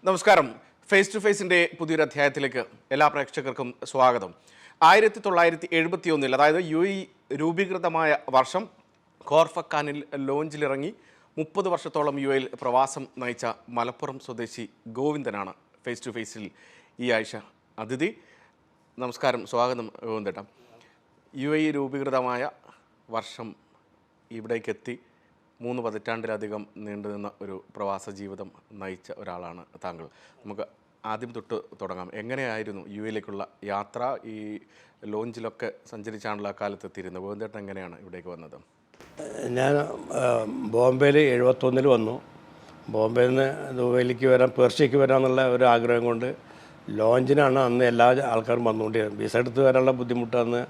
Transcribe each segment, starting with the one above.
നമസ്കാരം. Face to ഫേസിൻ്റെ പുതിയൊരു അധ്യായത്തിലേക്ക് എല്ലാ പ്രേക്ഷകർക്കും സ്വാഗതം. 1971 അതായത് UAE രൂപീകൃതമായ വർഷം കോർഫക്കാനിൽ ലോഞ്ചിലിറങ്ങി 30 വർഷത്തോളം UAE പ്രവാസം നയിച്ച മലപ്പുറം സ്വദേശി ഗോവിന്ദനാണ് ഫേസ് ടു ഫേസിൽ ഈ ആഴ്ച അതിഥി. നമസ്കാരം, സ്വാഗതം ഗോവിന്ദേട്ടാ. UAE രൂപീകൃതമായ വർഷം ഇവിടേക്കെത്തി 3 പതിറ്റാണ്ടിലധികം നീണ്ടുനിന്ന ഒരു പ്രവാസ ജീവിതം നയിച്ച ഒരാളാണ് താങ്കൾ. നമുക്ക് ആദ്യം തൊട്ട് തുടങ്ങാം. എങ്ങനെയായിരുന്നു UAEയിലേക്കുള്ള യാത്ര? ഈ ലോഞ്ചിലൊക്കെ സഞ്ചരിച്ചാണല്ലോ ആ കാലത്ത് എത്തിയിരുന്നത്. ഗോവിന്ദേട്ടൻ എങ്ങനെയാണ് ഇവിടേക്ക് വന്നത്? ഞാൻ ബോംബെയിൽ 71 വന്നു. ബോംബെയിൽ നിന്ന് ദുബൈയിലേക്ക് വരാൻ, പേർഷ്യയ്ക്ക് വരാമെന്നുള്ള ഒരു ആഗ്രഹം കൊണ്ട് ലോഞ്ചിനാണ് അന്ന് എല്ലാ ആൾക്കാരും വന്നുകൊണ്ടിരുന്നത്. വിസ എടുത്ത് വരാനുള്ള ബുദ്ധിമുട്ട്, അന്ന്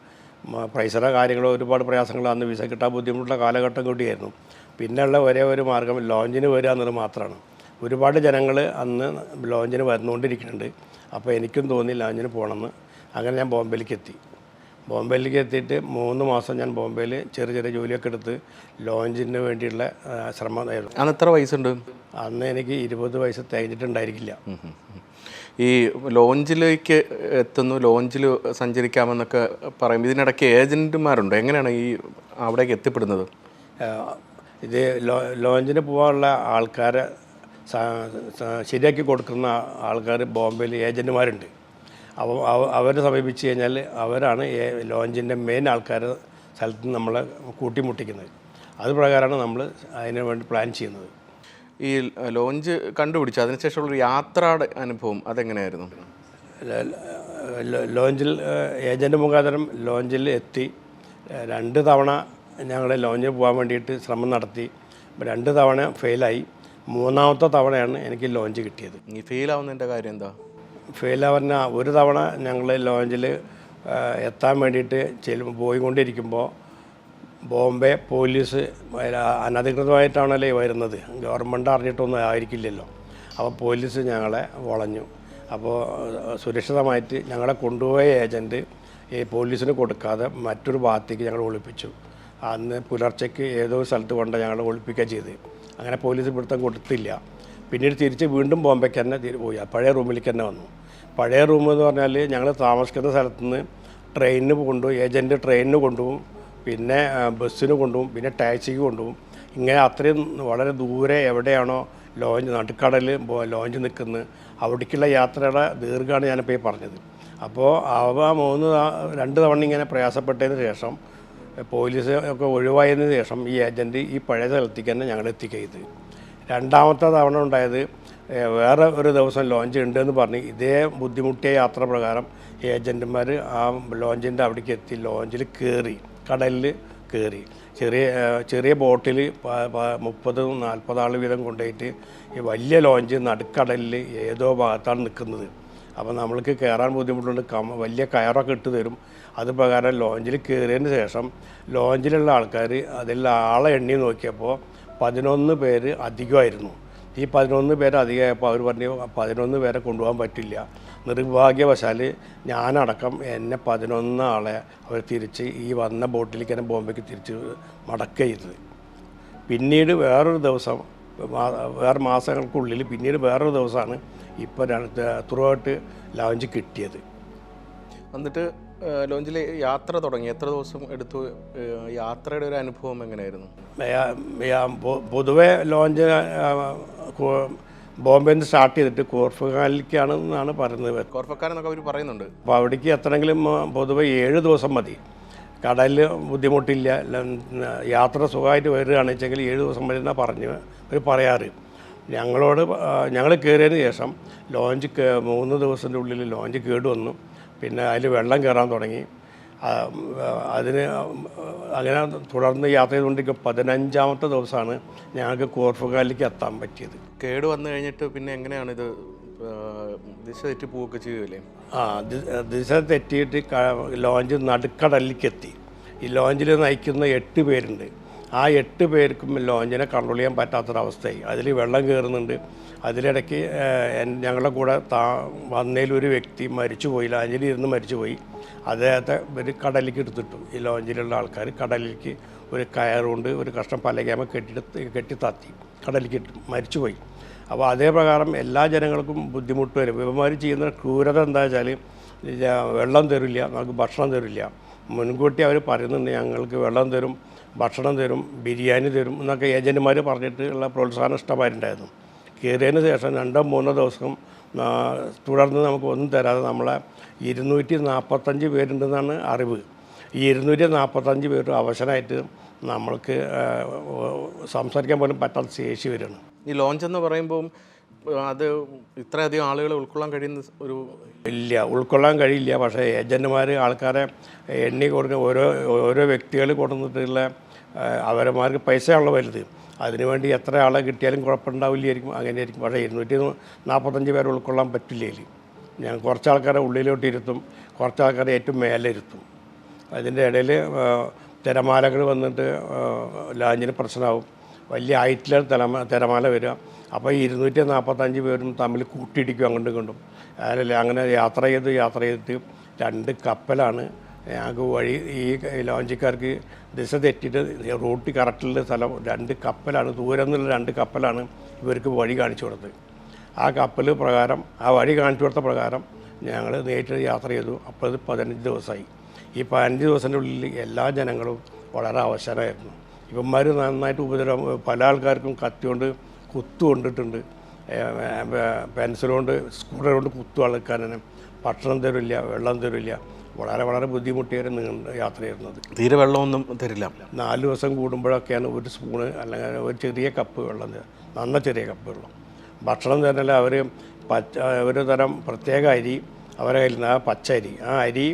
പൈസയുടെ കാര്യങ്ങളോ ഒരുപാട് പ്രയാസങ്ങളോ, അന്ന് വിസ കിട്ടാൻ ബുദ്ധിമുട്ടുള്ള കാലഘട്ടം കൂടിയായിരുന്നു. പിന്നെയുള്ള ഒരേ ഒരു മാർഗം ലോഞ്ചിന് വരിക എന്നത് മാത്രമാണ്. ഒരുപാട് ജനങ്ങൾ അന്ന് ലോഞ്ചിന് വന്നുകൊണ്ടിരിക്കുന്നുണ്ട്. അപ്പോൾ എനിക്കും തോന്നി ലോഞ്ചിന് പോകണമെന്ന്. അങ്ങനെ ഞാൻ ബോംബെയിലേക്ക് എത്തി. ബോംബെയിലേക്ക് എത്തിയിട്ട് 3 മാസം ഞാൻ ബോംബെയിൽ ചെറിയ ചെറിയ ജോലിയൊക്കെ എടുത്ത് ലോഞ്ചിന് വേണ്ടിയുള്ള ശ്രമമായിരുന്നു. അന്ന് എത്ര വയസ്സുണ്ട്? അന്ന് എനിക്ക് 20 വയസ്സ് തികഞ്ഞിട്ടുണ്ടായിരിക്കില്ല. ഈ ലോഞ്ചിലേക്ക് എത്തുന്നു, ലോഞ്ചിൽ സഞ്ചരിക്കാമെന്നൊക്കെ പറയും. ഇതിനിടയ്ക്ക് ഏജൻറ്റുമാരുണ്ടോ? എങ്ങനെയാണ് ഈ അവിടേക്ക് എത്തിപ്പെടുന്നത്? ഇത് ലോഞ്ചിന് പോകാനുള്ള ആൾക്കാരെ ശരിയാക്കി കൊടുക്കുന്ന ആൾക്കാർ ബോംബെയിൽ ഏജൻറ്റുമാരുണ്ട്. അവരെ സമീപിച്ച് കഴിഞ്ഞാൽ അവരാണ് ലോഞ്ചിൻ്റെ മെയിൻ ആൾക്കാരെ സ്ഥലത്ത് നമ്മളെ കൂട്ടിമുട്ടിക്കുന്നത്. അത് പ്രകാരമാണ് നമ്മൾ അതിന് വേണ്ടി പ്ലാൻ ചെയ്യുന്നത്. ഈ ലോഞ്ച് കണ്ടുപിടിച്ചു അതിനുശേഷമുള്ളൊരു യാത്രയുടെ അനുഭവം അതെങ്ങനെയായിരുന്നു? ലോഞ്ചിൽ ഏജൻറ്റ് മുഖാന്തരം ലോഞ്ചിൽ എത്തി 2 തവണ ഞങ്ങൾ ലോഞ്ചിൽ പോകാൻ വേണ്ടിയിട്ട് ശ്രമം നടത്തി. 2 തവണ ഫെയിലായി. 3ാമത്തെ തവണയാണ് എനിക്ക് ലോഞ്ച് കിട്ടിയത്. ഈ ഫെയിലാവുന്നതിൻ്റെ കാര്യം എന്താ? ഫെയിലാവുന്ന ഒരു തവണ ഞങ്ങൾ ലോഞ്ചിൽ എത്താൻ വേണ്ടിയിട്ട് പോയിക്കൊണ്ടിരിക്കുമ്പോൾ ബോംബെ പോലീസ് അനധികൃതമായിട്ടാണല്ലേ വരുന്നത്, ഗവൺമെൻറ് അറിഞ്ഞിട്ടൊന്നും ആയിരിക്കില്ലല്ലോ. അപ്പോൾ പോലീസ് ഞങ്ങളെ വളഞ്ഞു. അപ്പോൾ സുരക്ഷിതമായിട്ട് ഞങ്ങളെ കൊണ്ടുപോയ ഏജൻറ്റ് ഈ പോലീസിന് കൊടുക്കാതെ മറ്റൊരു ഭാഗത്തേക്ക് ഞങ്ങൾ ഒളിപ്പിച്ചു. അന്ന് പുലർച്ചയ്ക്ക് ഏതോ സ്ഥലത്ത് കൊണ്ട് ഞങ്ങൾ ഒളിപ്പിക്കുക ചെയ്ത്. അങ്ങനെ പോലീസ് പിടുത്തം കൊടുത്തില്ല. പിന്നീട് തിരിച്ച് വീണ്ടും ബോംബെക്ക് തന്നെ പോയി പഴയ റൂമിലേക്ക് തന്നെ വന്നു. പഴയ റൂം എന്ന് പറഞ്ഞാൽ ഞങ്ങൾ താമസിക്കുന്ന സ്ഥലത്ത് നിന്ന് ട്രെയിനിന് കൊണ്ടുപോകും, ഏജൻറ്റ് ട്രെയിനിന് കൊണ്ടുപോകും, പിന്നെ ബസ്സിന് കൊണ്ടുപോകും, പിന്നെ ടാക്സിക്ക് കൊണ്ടുപോകും. ഇങ്ങനെ അത്രയും വളരെ ദൂരെ എവിടെയാണോ ലോഞ്ച്, നടുക്കടലിൽ ലോഞ്ച് നിൽക്കുന്നത്, അവിടേക്കുള്ള യാത്രയുടെ ദീർഘമാണ് ഞാനിപ്പോൾ ഈ പറഞ്ഞത്. അപ്പോൾ അവ 2 തവണ ഇങ്ങനെ പ്രയാസപ്പെട്ടതിന് ശേഷം പോലീസ് ഒക്കെ ഒഴിവായതിന് ശേഷം ഈ ഏജൻറ്റ് ഈ പഴയ സ്ഥലത്തേക്ക് തന്നെ ഞങ്ങൾ എത്തിക്കുക ചെയ്ത്. 2ാമത്തെ തവണ ഉണ്ടായത് വേറെ ഒരു ദിവസം ലോഞ്ച് ഉണ്ടെന്ന് പറഞ്ഞ് ഇതേ ബുദ്ധിമുട്ടിയ യാത്ര പ്രകാരം ഏജൻറ്റുമാർ ആ ലോഞ്ചിൻ്റെ അവിടേക്ക് എത്തി. ലോഞ്ചിൽ കയറി, കടലിൽ കയറി, ചെറിയ ബോട്ടിൽ 30-40 ആൾ വീതം കൊണ്ടുപോയിട്ട് ഈ വലിയ ലോഞ്ച് നടുക്കടലിൽ ഏതോ ഭാഗത്താണ് നിൽക്കുന്നത്. അപ്പോൾ നമ്മൾക്ക് കയറാൻ ബുദ്ധിമുട്ടുണ്ട്. വലിയ കയറൊക്കെ ഇട്ട് തരും. അത് പ്രകാരം ലോഞ്ചിൽ കയറിയതിന് ശേഷം ലോഞ്ചിലുള്ള ആൾക്കാർ അതിൽ ആളെ എണ്ണി നോക്കിയപ്പോൾ 11 പേര് അധികമായിരുന്നു. ഈ 11 പേര് അധികമായപ്പോൾ അവർ പറഞ്ഞു 11 പേരെ കൊണ്ടുപോകാൻ പറ്റില്ല. നിർഭാഗ്യവശാൽ ഞാനടക്കം എന്നെ 11 ആളെ അവർ തിരിച്ച് ഈ വന്ന ബോട്ടിലേക്ക് തന്നെ ബോംബെക്ക് തിരിച്ച് മടക്കുക ചെയ്തത്. പിന്നീട് വേറൊരു ദിവസം, വേറെ മാസങ്ങൾക്കുള്ളിൽ പിന്നീട് വേറൊരു ദിവസമാണ് ഇപ്പോൾ ത്രൂ ഔട്ട് ലോഞ്ച് കിട്ടിയത്. എന്നിട്ട് ലോഞ്ചിൽ യാത്ര തുടങ്ങി. എത്ര ദിവസം എടുത്തു? യാത്രയുടെ ഒരു അനുഭവം എങ്ങനെയായിരുന്നു? പൊതുവെ ലോഞ്ച് ബോംബെയിൽ നിന്ന് സ്റ്റാർട്ട് ചെയ്തിട്ട് കോർഫക്കാനിലേക്കാണെന്നാണ് പറയുന്നത്. കോർഫക്കാൻ എന്നൊക്കെ അവർ പറയുന്നുണ്ട്. അപ്പോൾ അവിടേക്ക് എത്തണമെങ്കിലും പൊതുവെ 7 ദിവസം മതി. കടലിൽ ബുദ്ധിമുട്ടില്ല, യാത്ര സുഖമായിട്ട് വരികയാണെന്ന് വെച്ചെങ്കിൽ 7 ദിവസം മതി എന്നാണ് അവർ പറയാറ്. ഞങ്ങൾ കയറിയതിന് ശേഷം ലോഞ്ച് 3 ദിവസത്തിൻ്റെ ഉള്ളിൽ ലോഞ്ച് കേടുവന്നു. പിന്നെ അതിൽ വെള്ളം കയറാൻ തുടങ്ങി. അങ്ങനെ തുടർന്ന് യാത്ര ചെയ്തുകൊണ്ടിരിക്കും. 15ാമത്തെ ദിവസമാണ് ഞങ്ങൾക്ക് കോർഫക്കാനിലേക്ക് എത്താൻ പറ്റിയത്. കേട് വന്നു കഴിഞ്ഞിട്ട് പിന്നെ എങ്ങനെയാണ് ഇത് ദിശ തെറ്റി പോവുകയൊക്കെ ചെയ്യുമല്ലേ? ദിശ തെറ്റിയിട്ട് ലോഞ്ച് നടുക്കടലിലേക്ക് എത്തി. ഈ ലോഞ്ചിൽ നയിക്കുന്ന 8 പേരുണ്ട്. ആ 8 പേർക്കും ലോഞ്ചിനെ കൺട്രോൾ ചെയ്യാൻ പറ്റാത്തൊരവസ്ഥയായി. അതിൽ വെള്ളം കയറുന്നുണ്ട്. അതിലിടയ്ക്ക് ഞങ്ങളുടെ കൂടെ വന്നതിലൊരു വ്യക്തി മരിച്ചുപോയി, ലാഞ്ചിലിരുന്ന് മരിച്ചുപോയി. അദ്ദേഹത്തെ ഒരു കടലിലേക്ക് എടുത്തിട്ടു. ഈ ലോഞ്ചിലുള്ള ആൾക്കാർ കടലിലേക്ക് ഒരു കയറുകൊണ്ട് ഒരു കഷ്ണം പലകയാമ കെട്ടി താത്തി കടലിലേക്ക് ഇട്ടു, മരിച്ചുപോയി. അപ്പോൾ അതേ പ്രകാരം എല്ലാ ജനങ്ങൾക്കും ബുദ്ധിമുട്ട് വരും. ഇവന്മാർ ചെയ്യുന്ന ക്രൂരത എന്താ വെച്ചാൽ വെള്ളം തരില്ല, നമുക്ക് ഭക്ഷണം തരില്ല. മുൻകൂട്ടി അവർ പറയുന്നുണ്ട് ഞങ്ങൾക്ക് വെള്ളം തരും, ഭക്ഷണം തരും, ബിരിയാണി തരും എന്നൊക്കെ ഏജൻറ്റുമാർ പറഞ്ഞിട്ടുള്ള പ്രോത്സാഹനം ഇഷ്ടമായിട്ടുണ്ടായിരുന്നു. കയറിയതിന് ശേഷം 2-3 ദിവസം തുടർന്ന് നമുക്ക് ഒന്നും തരാതെ നമ്മളെ 245 പേരുണ്ടെന്നാണ് അറിവ്. ഈ 245 പേരും അവശനായിട്ട് നമ്മൾക്ക് സംസാരിക്കാൻ പോലും പറ്റാത്ത ശേഷി വരികയാണ്. ഈ ലോഞ്ച് എന്ന് പറയുമ്പോൾ അത് ഇത്രയധികം ആളുകളെ ഉൾക്കൊള്ളാൻ കഴിയുന്ന ഒരു ഇല്ല, ഉൾക്കൊള്ളാൻ കഴിയില്ല. പക്ഷേ ഏജൻറ്റുമാർ ആൾക്കാരെ എണ്ണി കൊടുക്കുന്ന ഓരോ വ്യക്തികൾ കൊടുത്തിട്ടുള്ള അവരമാർക്ക് പൈസയാണല്ലോ വലുത്. അതിനുവേണ്ടി എത്ര ആളെ കിട്ടിയാലും കുഴപ്പമുണ്ടാവില്ലായിരിക്കും, അങ്ങനെയായിരിക്കും. പക്ഷേ 245 പേരെ ഉൾക്കൊള്ളാൻ പറ്റില്ല. ഞാൻ കുറച്ച് ആൾക്കാരെ ഉള്ളിലോട്ട് ഇരുത്തും, കുറച്ച് ആൾക്കാരെ ഏറ്റവും മേലെ ഇരുത്തും. അതിൻ്റെ ഇടയിൽ തിരമാലകൾ വന്നിട്ട് ലാഞ്ചിന് പ്രശ്നമാവും. വലിയ ഹൈറ്റിലാണ് തിരമാല വരിക. അപ്പോൾ ഈ 245 പേരും തമ്മിൽ കൂട്ടിയിടിക്കും അങ്ങോട്ടും ഇങ്ങോട്ടും. അങ്ങനെ യാത്ര ചെയ്തിട്ട് 2 കപ്പലാണ് ഞങ്ങൾക്ക് വഴി. ഈ ലോഞ്ചിക്കാർക്ക് ദിശ തെറ്റിയിട്ട് റൂട്ട് കറക്റ്റുള്ള സ്ഥലം 2 കപ്പലാണ്, ദൂരം നിന്നുള്ള 2 കപ്പലാണ് ഇവർക്ക് വഴി കാണിച്ചു കൊടുത്തത്. ആ കപ്പൽ പ്രകാരം, ആ വഴി കാണിച്ചു കൊടുത്ത പ്രകാരം ഞങ്ങൾ നേരിട്ട് യാത്ര ചെയ്തു. അപ്പോൾ ഇത് 15 ദിവസമായി. ഈ 15 ദിവസത്തിൻ്റെ ഉള്ളിൽ എല്ലാ ജനങ്ങളും വളരെ അവശരായിരുന്നു. ഇവന്മാർ നന്നായിട്ട് പല ആൾക്കാർക്കും കത്തി കൊണ്ട് കുത്തു കൊണ്ടിട്ടുണ്ട്, പെൻസിൽ കൊണ്ട് സ്കൂട്ടർ കൊണ്ട് കുത്തു ആൾക്കാരനെ. ഭക്ഷണം തരില്ല, വെള്ളം തരില്ല. വളരെ ബുദ്ധിമുട്ടിയൊരു നീണ്ട യാത്രയായിരുന്നത്. തീരെ വെള്ളമൊന്നും തരില്ല. 4 ദിവസം കൂടുമ്പോഴൊക്കെയാണ് ഒരു സ്പൂണ് അല്ലെങ്കിൽ ഒരു ചെറിയ കപ്പ് വെള്ളം, നന്ന ചെറിയ കപ്പ് വെള്ളം. ഭക്ഷണം തരല്ല. അവർ ഒരു തരം പ്രത്യേക അരി അവരെ കയ്യിൽ നിന്ന്, ആ പച്ചരി, ആ അരി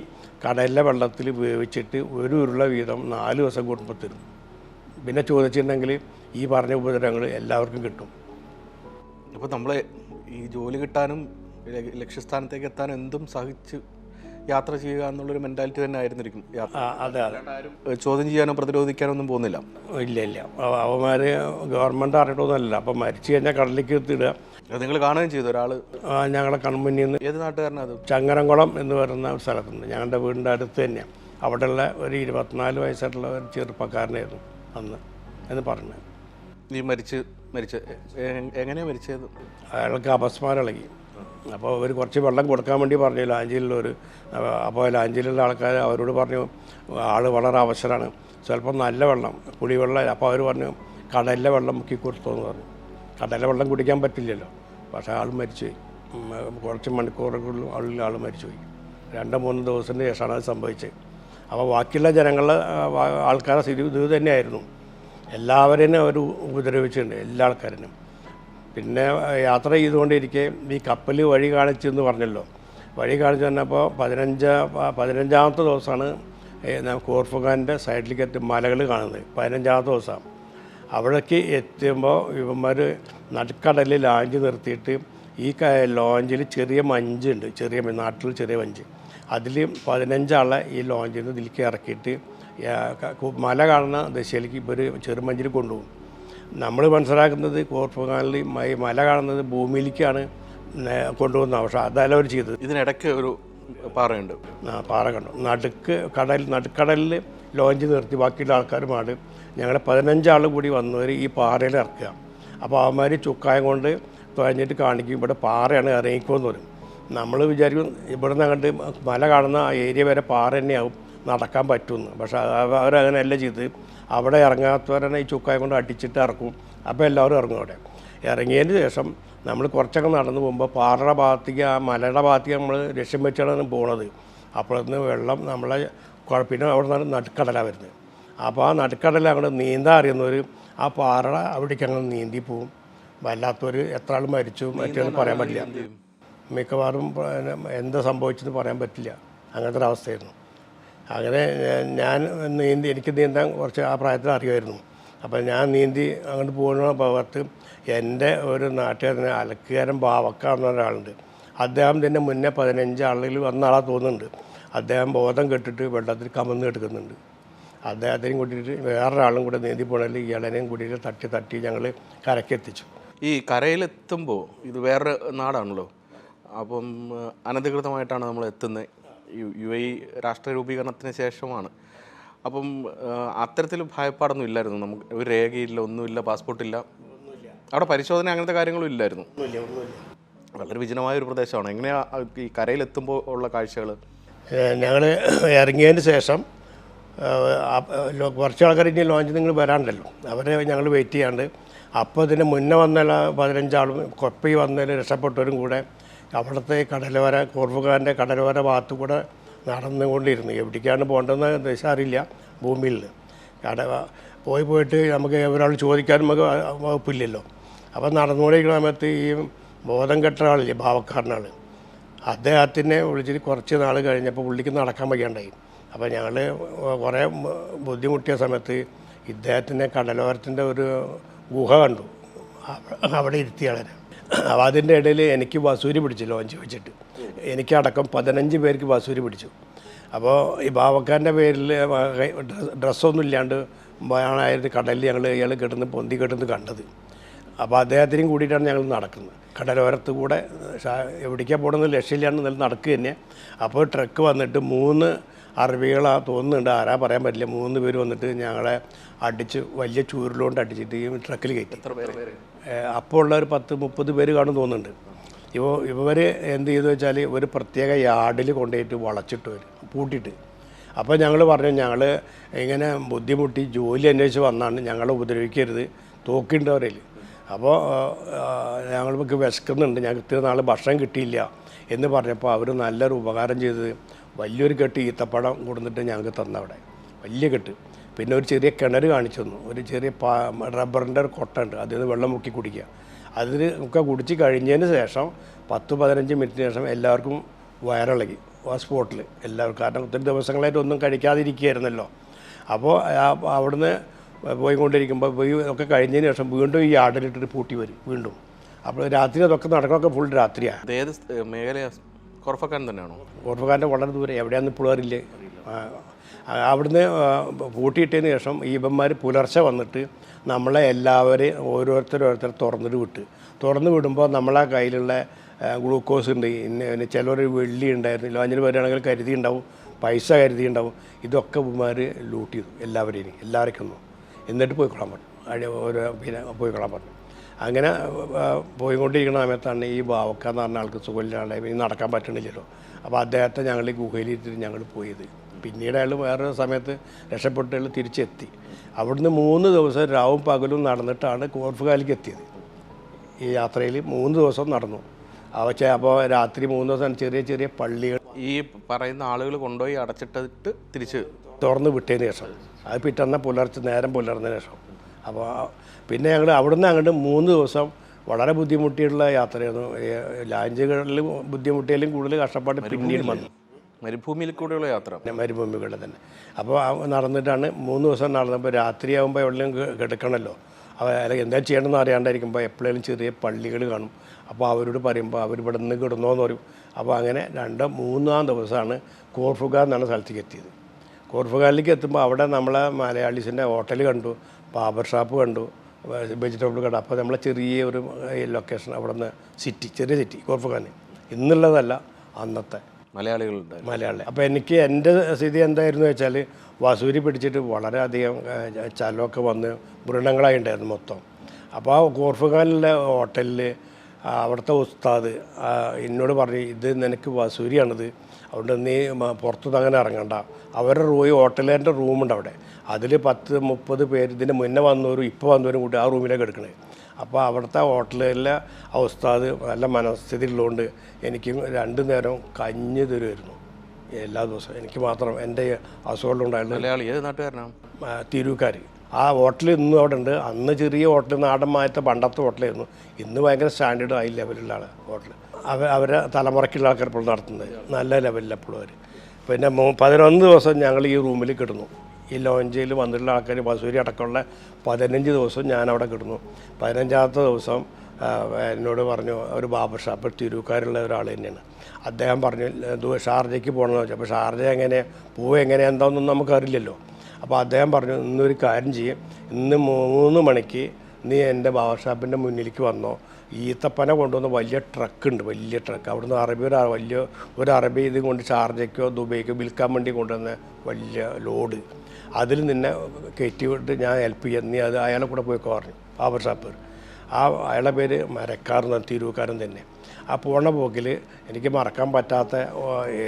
കടലിലെ വെള്ളത്തിൽ വേവിച്ചിട്ട് ഒരു ഉരുള വീതം 4 ദിവസം കൂടുമ്പോൾ തരും. പിന്നെ ചോദിച്ചിട്ടുണ്ടെങ്കിൽ ഈ പറഞ്ഞ ഉപദ്രവങ്ങൾ എല്ലാവർക്കും കിട്ടും. അപ്പോൾ നമ്മൾ ഈ ജോലി കിട്ടാനും ലക്ഷ്യസ്ഥാനത്തേക്ക് എത്താനും എന്തും സഹിച്ച് യാത്ര ചെയ്യുക എന്നുള്ളൊരു മെൻറ്റാലിറ്റി തന്നെ ആയിരുന്നിരിക്കും യാത്ര. അതെ. ആരും ചോദ്യം ചെയ്യാനോ പ്രതിരോധിക്കാനോ ഒന്നും പോകുന്നില്ല. ഇല്ല. അവന്മാർ ഗവൺമെൻറ് അറിയണമെന്നല്ല. അപ്പം മരിച്ചു കഴിഞ്ഞാൽ കടലിലേക്ക് എത്തിയിടുക. നിങ്ങൾ കാണുകയും ചെയ്തു ഒരാൾ ഞങ്ങളെ കൺമുന്നിൽ നിന്ന്. ഏത് നാട്ടുകാരനത്? ചങ്ങരംകുളം എന്ന് പറയുന്ന ഒരു സ്ഥലത്തുണ്ട്, ഞങ്ങളുടെ വീടിൻ്റെ അടുത്ത് തന്നെയാണ്. അവിടെയുള്ള ഒരു 24 വയസ്സായിട്ടുള്ള ഒരു ചെറുപ്പക്കാരനായിരുന്നു അന്ന് എന്ന് പറഞ്ഞു. ഈ മരിച്ച് എങ്ങനെയാണ് മരിച്ചത്? അയാൾക്ക് അപസ്മാരം ഇളകി. അപ്പോൾ അവർ കുറച്ച് വെള്ളം കൊടുക്കാൻ വേണ്ടി പറഞ്ഞു ലാഞ്ചിലുള്ളവർ. അപ്പോൾ ലാഞ്ചിലുള്ള ആൾക്കാർ അവരോട് പറഞ്ഞു ആൾ വളരെ അവശരാണ്, ചിലപ്പോൾ നല്ല വെള്ളം, കുടിവെള്ളം. അപ്പോൾ അവർ പറഞ്ഞു കടലിലെ വെള്ളം മുക്കി കൊടുത്തോന്ന് പറഞ്ഞു. കടലിലെ വെള്ളം കുടിക്കാൻ പറ്റില്ലല്ലോ. പക്ഷേ ആൾ മരിച്ചുപോയി. കുറച്ച് മണിക്കൂറുകളിൽ ആൾ മരിച്ചുപോയി. 2-3 ദിവസത്തിന് ശേഷമാണ് അത് സംഭവിച്ചത്. അപ്പോൾ ബാക്കിയുള്ള ജനങ്ങളുടെ ആൾക്കാരുടെ സ്ഥിതി ഇത് തന്നെയായിരുന്നു. എല്ലാവരെയും അവർ ഉപദ്രവിച്ചിട്ടുണ്ട്, എല്ലാ ആൾക്കാരനും. പിന്നെ യാത്ര ചെയ്തുകൊണ്ടിരിക്കെ ഈ കപ്പൽ വഴി കാണിച്ചെന്ന് പറഞ്ഞല്ലോ. വഴി കാണിച്ചു തന്നപ്പോൾ 15-ാമത്തെ ദിവസമാണ് കോർഫുഖാൻ്റെ സൈഡിലേക്ക് എത്തി മലകൾ കാണുന്നത്. 15-ാമത്തെ ദിവസമാണ്. അവിടേക്ക് എത്തുമ്പോൾ ഇവന്മാർ നടുക്കടലിൽ ലാഞ്ച് നിർത്തിയിട്ട് ഈ ലോഞ്ചിൽ ചെറിയ മഞ്ചുണ്ട്, നാട്ടിൽ ചെറിയ മഞ്ച്. അതിൽ 15 ആളെ ഈ ലോഞ്ചിൽ നിന്ന് ഇതിലേക്ക് ഇറക്കിയിട്ട് മല കാണുന്ന ദിശയിലേക്ക് ഇവർ ചെറുമഞ്ചിൽ കൊണ്ടുപോകും. നമ്മൾ മനസ്സിലാക്കുന്നത് കോർഫുഖാനിൽ ഈ മല കാണുന്നത് ഭൂമിയിലേക്കാണ് കൊണ്ടുപോകുന്നത്. പക്ഷേ അതല്ല അവർ ചെയ്തത്. ഇതിനിടയ്ക്ക് ഒരു പാറയുണ്ട്. പാറ കണ്ടു. നടുക്കടലിൽ ലോഞ്ച് നിർത്തി ബാക്കിയുള്ള ആൾക്കാരുമാണ് ഞങ്ങൾ 15 ആൾ കൂടി വന്നവർ ഈ പാറയിൽ ഇറക്കുക. അപ്പോൾ അവന്മാർ ചുക്കായം കൊണ്ട് തുഴഞ്ഞിട്ട് കാണിക്കും ഇവിടെ പാറയാണ്, ഇറങ്ങിക്കോന്ന് പറയും. നമ്മൾ വിചാരിക്കും ഇവിടെ നിന്ന് അങ്ങോട്ട് മല കാണുന്ന ആ ഏരിയ വരെ പാറ തന്നെയാവും, നടക്കാൻ പറ്റുമെന്ന്. പക്ഷേ അവരങ്ങനെയല്ല ചെയ്ത് അവിടെ ഇറങ്ങാത്തവരെ ഈ ചുക്കായം കൊണ്ട് അടിച്ചിട്ട് ഇറക്കും. അപ്പോൾ എല്ലാവരും ഇറങ്ങും. അവിടെ ഇറങ്ങിയതിന് ശേഷം നമ്മൾ കുറച്ചൊക്കെ നടന്നു പോകുമ്പോൾ പാറയുടെ ഭാഗത്തേക്ക്, ആ മലയുടെ ഭാഗത്തേക്ക് നമ്മൾ ലക്ഷ്യം വെച്ചാണ് പോണത്. അപ്പോഴന്ന് വെള്ളം നമ്മളെ പിന്നെ അവിടെ നിന്ന് നടുക്കടലാണ് വരുന്നത്. അപ്പോൾ ആ നടുക്കടലിൽ അങ്ങോട്ട് നീന്താൻ അറിയുന്നവർ ആ പാറ അവിടേക്ക് അങ്ങനെ നീന്തി പോവും. വല്ലാത്തവർ എത്ര ആൾ മരിച്ചു മറ്റൊന്നും പറയാൻ പറ്റില്ല. മിക്കവാറും എന്താ സംഭവിച്ചെന്ന് പറയാൻ പറ്റില്ല. അങ്ങനത്തെ ഒരു അവസ്ഥയായിരുന്നു. അങ്ങനെ എനിക്ക് നീന്താൻ കുറച്ച് ആ പ്രായത്തിൽ അറിയുമായിരുന്നു. അപ്പോൾ ഞാൻ നീന്തി അങ്ങോട്ട് പോകുന്ന ഭാഗത്ത് എൻ്റെ ഒരു നാട്ടുകാരന് അലക്കുകാരൻ ബാവക്ക എന്ന ഒരാളുണ്ട്. അദ്ദേഹം തന്നെ മുന്നേ 15 ആളുകൾ വന്ന ആളാ തോന്നുന്നുണ്ട്. അദ്ദേഹം ബോധം കെട്ടിട്ട് വെള്ളത്തിൽ കമന്ന് കിടക്കുന്നുണ്ട്. അദ്ദേഹത്തിനെയും കൂട്ടിയിട്ട് വേറൊരാളും കൂടെ നീന്തി പോകണമെങ്കിൽ ഇയാളെയും കൂട്ടിയിട്ട് തട്ടി ഞങ്ങൾ കരക്കെത്തിച്ചു. ഈ കരയിലെത്തുമ്പോൾ ഇത് വേറൊരു നാടാണല്ലോ, അപ്പം അനധികൃതമായിട്ടാണ് നമ്മൾ എത്തുന്നത്. UAE രാഷ്ട്ര രൂപീകരണത്തിന് ശേഷമാണ്. അപ്പം അത്തരത്തിൽ ഭയപ്പാടൊന്നും ഇല്ലായിരുന്നു നമുക്ക്. ഒരു രേഖയില്ല, ഒന്നുമില്ല, പാസ്പോർട്ടില്ല, അവിടെ പരിശോധന അങ്ങനത്തെ കാര്യങ്ങളും ഇല്ലായിരുന്നു. ഒന്നുമില്ല. വളരെ വിജനമായ ഒരു പ്രദേശമാണ്. എങ്ങനെയാണ് ഈ കരയിലെത്തുമ്പോൾ ഉള്ള കാഴ്ചകൾ? ഞങ്ങൾ ഇറങ്ങിയതിന് ശേഷം കുറച്ച് ആൾക്കാർ ഇനി ലോഞ്ചിൽ നിങ്ങൾ വരാണ്ടല്ലോ, അവരെ ഞങ്ങൾ വെയിറ്റ് ചെയ്യാണ്ട് അപ്പോൾ ഇതിന് മുന്നേ വന്ന 15 ആളും കൊപ്പി വന്നതിൽ രക്ഷപ്പെട്ടവരും കൂടെ അവിടുത്തെ കടലോര കോർഫുഖാൻ്റെ കടലോര ഭാഗത്തു കൂടെ നടന്നുകൊണ്ടിരുന്നു. എവിടേക്കാണ് പോകേണ്ടതെന്ന് ദിശ അറിയില്ല. ഭൂമിയിൽ പോയിട്ട് നമുക്ക് ഒരാൾ ചോദിക്കാനും നമുക്ക് വകുപ്പില്ലല്ലോ. അപ്പം നടന്നുകൊണ്ടിരിക്കുന്ന സമയത്ത് ഈ ബോധം കെട്ട ആളില്ലേ, ഭാവക്കാരനാൾ, അദ്ദേഹത്തിനെ വിളിച്ചിട്ട് കുറച്ച് നാൾ കഴിഞ്ഞപ്പോൾ പുള്ളിക്ക് നടക്കാൻ വയ്യാണ്ടായി. അപ്പോൾ ഞങ്ങൾ കുറേ ബുദ്ധിമുട്ടിയ സമയത്ത് ഇദ്ദേഹത്തിൻ്റെ കടലോരത്തിൻ്റെ ഒരു ഗുഹ കണ്ടു. അവിടെ ഇരുത്തിയാളെ. അപ്പോൾ അതിൻ്റെ ഇടയിൽ എനിക്ക് വസൂരി പിടിച്ചു. ലോഞ്ച് വെച്ചിട്ട് എനിക്കടക്കം 15 പേർക്ക് വസൂരി പിടിച്ചു. അപ്പോൾ ഈ ബാവക്കാരൻ്റെ പേരിൽ ഡ്രസ്സൊന്നും ഇല്ലാണ്ട് ആയിരുന്നു കടലിൽ ഇയാൾ കെട്ടുന്ന പൊന്തി കെട്ടുന്നത് കണ്ടത്. അപ്പോൾ അദ്ദേഹത്തിനും കൂടിയിട്ടാണ് ഞങ്ങൾ നടക്കുന്നത്. കടലോരത്ത് കൂടെ എവിടേക്കാണ് പോകണമെന്ന് ലക്ഷ്യമില്ലാണ്ട് നല്ല നടക്കുക തന്നെ. അപ്പോൾ ട്രക്ക് വന്നിട്ട് 3 അറബികളാ തോന്നുന്നുണ്ട്, ആരാ പറയാൻ പറ്റില്ല, 3 പേര് വന്നിട്ട് ഞങ്ങളെ അടിച്ച് വലിയ ചൂരിലോണ്ട് അടിച്ചിട്ട് ഈ ട്രക്കിൽ കയറ്റി. അപ്പോൾ ഉള്ള ഒരു 10-30 പേര് കാണും തോന്നുന്നുണ്ട്. ഇവർ എന്ത് ചെയ്തു വെച്ചാൽ ഒരു പ്രത്യേക യാർഡിൽ കൊണ്ടുപോയിട്ട് വളച്ചിട്ട് വരും, പൂട്ടിയിട്ട്. അപ്പോൾ ഞങ്ങൾ പറഞ്ഞു, ഞങ്ങൾ ഇങ്ങനെ ബുദ്ധിമുട്ടി ജോലി അന്വേഷിച്ച് വന്നാണ്, ഞങ്ങളെ ഉപദ്രവിക്കരുത്, തോക്കിണ്ടവരിൽ. അപ്പോൾ ഞങ്ങൾക്ക് വിശക്കുന്നുണ്ട്, ഞങ്ങൾക്ക് ഇത്ര നാൾ ഭക്ഷണം കിട്ടിയില്ല എന്ന് പറഞ്ഞപ്പോൾ അവർ നല്ലൊരു ഉപകാരം ചെയ്തത് വലിയൊരു കെട്ട് ഈത്തപ്പഴം കൊടുത്തിട്ട് ഞങ്ങൾക്ക് തന്നവിടെ, വലിയ കെട്ട്. പിന്നെ ഒരു ചെറിയ കിണർ കാണിച്ചു തന്നു, ഒരു ചെറിയ റബ്ബറിൻ്റെ ഒരു കൊട്ടുണ്ട്, അതിൽ നിന്ന് വെള്ളം മുക്കി കുടിക്കുക. അതിൽ ഒക്കെ കുടിച്ച് കഴിഞ്ഞതിന് ശേഷം 10-15 മിനിറ്റിന് ശേഷം എല്ലാവർക്കും വയറിളകി ആ സ്പോട്ടിൽ എല്ലാവർക്കും. കാരണം ഒത്തിരി ദിവസങ്ങളായിട്ട് ഒന്നും കഴിക്കാതിരിക്കുകയായിരുന്നല്ലോ. അപ്പോൾ അവിടുന്ന് പോയിക്കൊണ്ടിരിക്കുമ്പോൾ ഒക്കെ കഴിഞ്ഞതിന് ശേഷം വീണ്ടും ഈ യാർഡിലിട്ടിട്ട് പൂട്ടി വരും വീണ്ടും. അപ്പോൾ രാത്രി അതൊക്കെ നടക്കണമൊക്കെ ഫുൾ രാത്രിയാണ്. ഏത് മേഖല? കോർഫക്കാൻ തന്നെയാണോ? കോർഫക്കാരൻ്റെ വളരെ ദൂരെ, എവിടെയാണെന്ന് ഇപ്പോഴും അറിയില്ലേ. അവിടുന്ന് പൂട്ടിയിട്ടതിന് ശേഷം ഈ ഇവന്മാർ പുലർച്ചെ വന്നിട്ട് നമ്മളെ എല്ലാവരെയും ഓരോരുത്തർ തുറന്നു വിടുമ്പോൾ നമ്മളെ കയ്യിലുള്ള ഗ്ലൂക്കോസ് ഉണ്ട്, പിന്നെ ചിലർ വെള്ളി ഉണ്ടായിരുന്നു, ലോഞ്ചിന് വരികയാണെങ്കിൽ കരുതി ഉണ്ടാവും, പൈസ കരുതി ഉണ്ടാവും. ഇതൊക്കെ ഇവന്മാർ ലൂട്ട് ചെയ്തു എല്ലാവർക്കും ഒന്നും. എന്നിട്ട് പോയിക്കൊള്ളാൻ പറഞ്ഞു, പിന്നെ പോയിക്കൊള്ളാൻ പറഞ്ഞു. അങ്ങനെ പോയിക്കൊണ്ടിരിക്കുന്ന സമയത്താണ് ഈ ബാവക്ക എന്ന് പറഞ്ഞ ആൾക്ക് സുഖമില്ലാണ്ട് ഇനി നടക്കാൻ പറ്റണില്ലല്ലോ. അപ്പോൾ അദ്ദേഹത്തെ ഞങ്ങൾ ഈ ഗുഹയിലിട്ടിട്ട് ഞങ്ങൾ പോയത്. പിന്നീട് അയാൾ വേറൊരു സമയത്ത് രക്ഷപ്പെട്ട് അയാൾ തിരിച്ചെത്തി. അവിടുന്ന് 3 ദിവസം രാവും പകലും നടന്നിട്ടാണ് കോർഫുഖാനിലേക്ക് എത്തിയത്. ഈ യാത്രയിൽ 3 ദിവസം നടന്നു. അപ്പോൾ രാത്രി 3 ദിവസം ചെറിയ പള്ളികൾ ഈ പറയുന്ന ആളുകൾ കൊണ്ടുപോയി അടച്ചിട്ടിട്ട് തിരിച്ച് തുറന്ന് വിട്ടതിന് ശേഷം, അത് പിറ്റന്ന നേരം പുലർന്നതിന് ശേഷം. അപ്പോൾ പിന്നെ ഞങ്ങൾ അവിടുന്ന് അങ്ങോട്ട് 3 ദിവസം വളരെ ബുദ്ധിമുട്ടിയുള്ള യാത്രയായിരുന്നു. ലാഞ്ചുകളിൽ ബുദ്ധിമുട്ടിയാലും കൂടുതൽ കഷ്ടപ്പാട് പിന്നീട് വന്നു. മരുഭൂമിയിൽ കൂടെയുള്ള യാത്ര, മരുഭൂമികളിൽ തന്നെ. അപ്പോൾ നടന്നിട്ടാണ് 3 ദിവസം നടന്നപ്പോൾ രാത്രിയാകുമ്പോൾ എവിടെയും കിടക്കണമല്ലോ. അല്ലെങ്കിൽ എന്താ ചെയ്യണമെന്ന് അറിയാണ്ടായിരിക്കുമ്പോൾ എപ്പോഴേലും ചെറിയ പള്ളികൾ കാണും. അപ്പോൾ അവരോട് പറയുമ്പോൾ അവരിവിടെ നിന്ന് കിടന്നോന്ന് പറയും. അപ്പോൾ അങ്ങനെ 2-3 ദിവസമാണ് കോർഫുഖാൻ എന്നാണ് സ്ഥലത്തേക്ക് എത്തിയത്. കോർഫുഖാനിലേക്ക് എത്തുമ്പോൾ അവിടെ നമ്മളെ മലയാളീസിൻ്റെ ഹോട്ടൽ കണ്ടു, ബാർബർ ഷാപ്പ് കണ്ടു, വെജിറ്റബിൾ കട. അപ്പോൾ നമ്മളെ ചെറിയ ഒരു ലൊക്കേഷൻ അവിടെ നിന്ന് ചെറിയ സിറ്റി കോർഫുഖാൻ, ഇന്നുള്ളതല്ല അന്നത്തെ മലയാളികൾ. അപ്പോൾ എനിക്ക് എൻ്റെ സ്ഥിതി എന്തായിരുന്നു വെച്ചാൽ വസൂരി പിടിച്ചിട്ട് വളരെയധികം ചലമൊക്കെ വന്ന് വ്രണങ്ങളായി ഉണ്ടായിരുന്നു മൊത്തം. അപ്പോൾ ആ കോർഫുഖാനിലെ ഹോട്ടലിൽ അവിടുത്തെ ഉസ്താദ് എന്നോട് പറഞ്ഞു, ഇത് നിനക്ക് വസൂരിയാണിത്, അതുകൊണ്ട് നീ പുറത്തുനിന്ന് അങ്ങനെ ഇറങ്ങണ്ട. അവരുടെ ഹോട്ടലിൻ്റെ റൂമുണ്ട് അവിടെ, അതിൽ 10-30 പേര് ഇതിന് മുന്നേ വന്നവരും ഇപ്പോൾ വന്നവരും കൂടി ആ റൂമിലേക്ക് എടുക്കണേ. അപ്പോൾ അവിടുത്തെ ഹോട്ടലിലെ ആ ഉസ്താദ് നല്ല മനസ്ഥിതി ഉള്ളതുകൊണ്ട് എനിക്ക് 2 നേരം കഞ്ഞി തരുമായിരുന്നു എല്ലാ ദിവസവും. എനിക്ക് മാത്രം എൻ്റെ അസുഖങ്ങളുണ്ടായിരുന്നു. മലയാളി ഏത് നാട്ടുകാരനാണ്? തിരൂക്കാർ. ആ ഹോട്ടൽ ഇന്നും അവിടെ ഉണ്ട്. അന്ന് ചെറിയ ഹോട്ടൽ, നാടന്മാരത്തെ പണ്ടത്തെ ഹോട്ടലായിരുന്നു. ഇന്ന് ഭയങ്കര സ്റ്റാൻഡേർഡ് ഹൈ ലെവലുള്ള ഹോട്ടൽ. അവരെ തലമുറയ്ക്കുള്ള ആൾക്കാർ ഇപ്പോൾ നടത്തുന്നത് നല്ല ലെവലിൽ എപ്പോഴും അവർ. പിന്നെ 11 ദിവസം ഞങ്ങൾ ഈ റൂമിൽ കിടന്നു. ഈ ലോഞ്ചിൽ വന്നിട്ടുള്ള ആൾക്കാർ വസൂരി അടക്കമുള്ള 15 ദിവസം ഞാനവിടെ കിടന്നു. 15ാമത്തെ ദിവസം എന്നോട് പറഞ്ഞു, ഒരു ബാർബർ ഷാപ്പ് തിരൂക്കാരുള്ള ഒരാൾ തന്നെയാണ്. അദ്ദേഹം പറഞ്ഞു ഷാർജയ്ക്ക് പോകണമെന്ന് വെച്ചാൽ. അപ്പോൾ ഷാർജ എങ്ങനെയാണ് എന്താണെന്നൊന്നും നമുക്കറിയില്ലല്ലോ. അപ്പോൾ അദ്ദേഹം പറഞ്ഞു, ഇന്നൊരു കാര്യം ചെയ്യും, ഇന്ന് 3 മണിക്ക് നീ എൻ്റെ ബാർബർ ഷാപ്പിൻ്റെ മുന്നിലേക്ക് വന്നോ. ഈത്തപ്പന കൊണ്ടുവന്ന വലിയ ട്രക്കുണ്ട്, വലിയ ട്രക്ക്. അവിടുന്ന് ഒരു അറബി ഇത് കൊണ്ട് ഷാർജയ്ക്കോ ദുബൈക്കോ വിൽക്കാൻ വേണ്ടി കൊണ്ടുവന്ന വലിയ ലോഡ്, അതിൽ നിന്നെ കയറ്റി വിട്ട് ഞാൻ ഹെൽപ്പ് ചെയ്യാം, നീ അത് അയാളെ കൂടെ പോയിക്കോ പറഞ്ഞു ബാർബർ ഷാപ്പ്. അയാളുടെ പേര് മരക്കാർ എന്ന തിരൂക്കാരൻ തന്നെ. ആ പോണ പോക്കിൽ എനിക്ക് മറക്കാൻ പറ്റാത്ത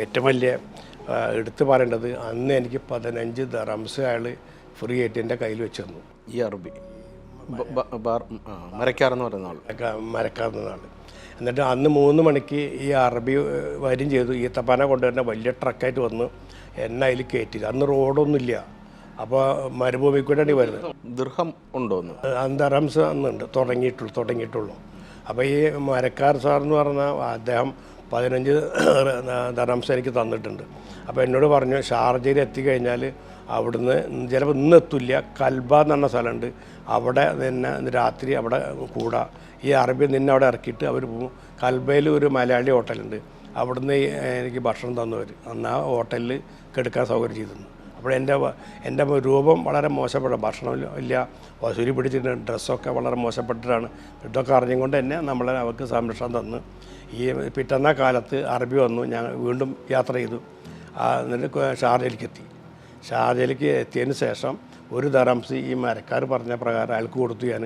ഏറ്റവും വലിയ എടുത്തു പറയേണ്ടത്, അന്ന് എനിക്ക് 15 ദിർഹംസ് അയാൾ ഫ്രീ ആയിട്ട് എൻ്റെ കയ്യിൽ വെച്ച് തന്നു. ഈ അറബി മരക്കാരെന്ന് പറയുന്ന ആൾ, മരക്കാരെന്ന ആൾ. എന്നിട്ട് അന്ന് 3 മണിക്ക് ഈ അറബി വരും ചെയ്തു. ഈത്തപ്പന കൊണ്ടുവരുന്ന വലിയ ട്രക്കായിട്ട് വന്ന് എന്നെ അതിൽ കയറ്റില്ല. അന്ന് റോഡൊന്നുമില്ല. അപ്പോൾ മരുഭൂമി കൂടെയാണ് വരുന്നത്. ദിർഹം ഉണ്ടോ? ദിർഹംസ് അന്നുണ്ട്, തുടങ്ങിയിട്ടുള്ളൂ. അപ്പോൾ ഈ മരക്കാർ സാർ എന്ന് പറഞ്ഞാൽ അദ്ദേഹം 15 ദിർഹംസ് എനിക്ക് തന്നിട്ടുണ്ട്. അപ്പോൾ എന്നോട് പറഞ്ഞു, ഷാർജയിൽ എത്തിക്കഴിഞ്ഞാൽ അവിടുന്ന് ചിലപ്പോൾ ഇന്ന് എത്തില്ല, കൽബ എന്ന് പറഞ്ഞ സ്ഥലമുണ്ട്, അവിടെ നിന്നെ രാത്രി അവിടെ കൂടാ. ഈ അറബി നിന്നെ അവിടെ ഇറക്കിയിട്ട് അവർ പോകും. കൽബയിൽ ഒരു മലയാളി ഹോട്ടലുണ്ട്, അവിടുന്ന് എനിക്ക് ഭക്ഷണം തന്നവർ. അന്ന് ആ ഹോട്ടലിൽ കെടുക്കാൻ സൗകര്യം ചെയ്തിരുന്നു. അപ്പോൾ എൻ്റെ രൂപം വളരെ മോശപ്പെട്ട, ഭക്ഷണം ഇല്ല, വസൂരി പിടിച്ചിട്ട് ഡ്രസ്സൊക്കെ വളരെ മോശപ്പെട്ടിട്ടാണ്. ഇതൊക്കെ അറിഞ്ഞുകൊണ്ട് തന്നെ നമ്മളെ അവർക്ക് സംരക്ഷണം തന്ന് ഈ പിറ്റന്ന കാലത്ത് അറബി വന്നു. ഞാൻ വീണ്ടും യാത്ര ചെയ്തു. എന്നിട്ട് ഷാർജയിലേക്ക് എത്തി. ഷാർജയിലേക്ക് എത്തിയതിന് ശേഷം 1 ദിർഹംസ് ഈ മരക്കാർ പറഞ്ഞ പ്രകാരം അയാൾക്ക് കൊടുത്തു ഞാൻ.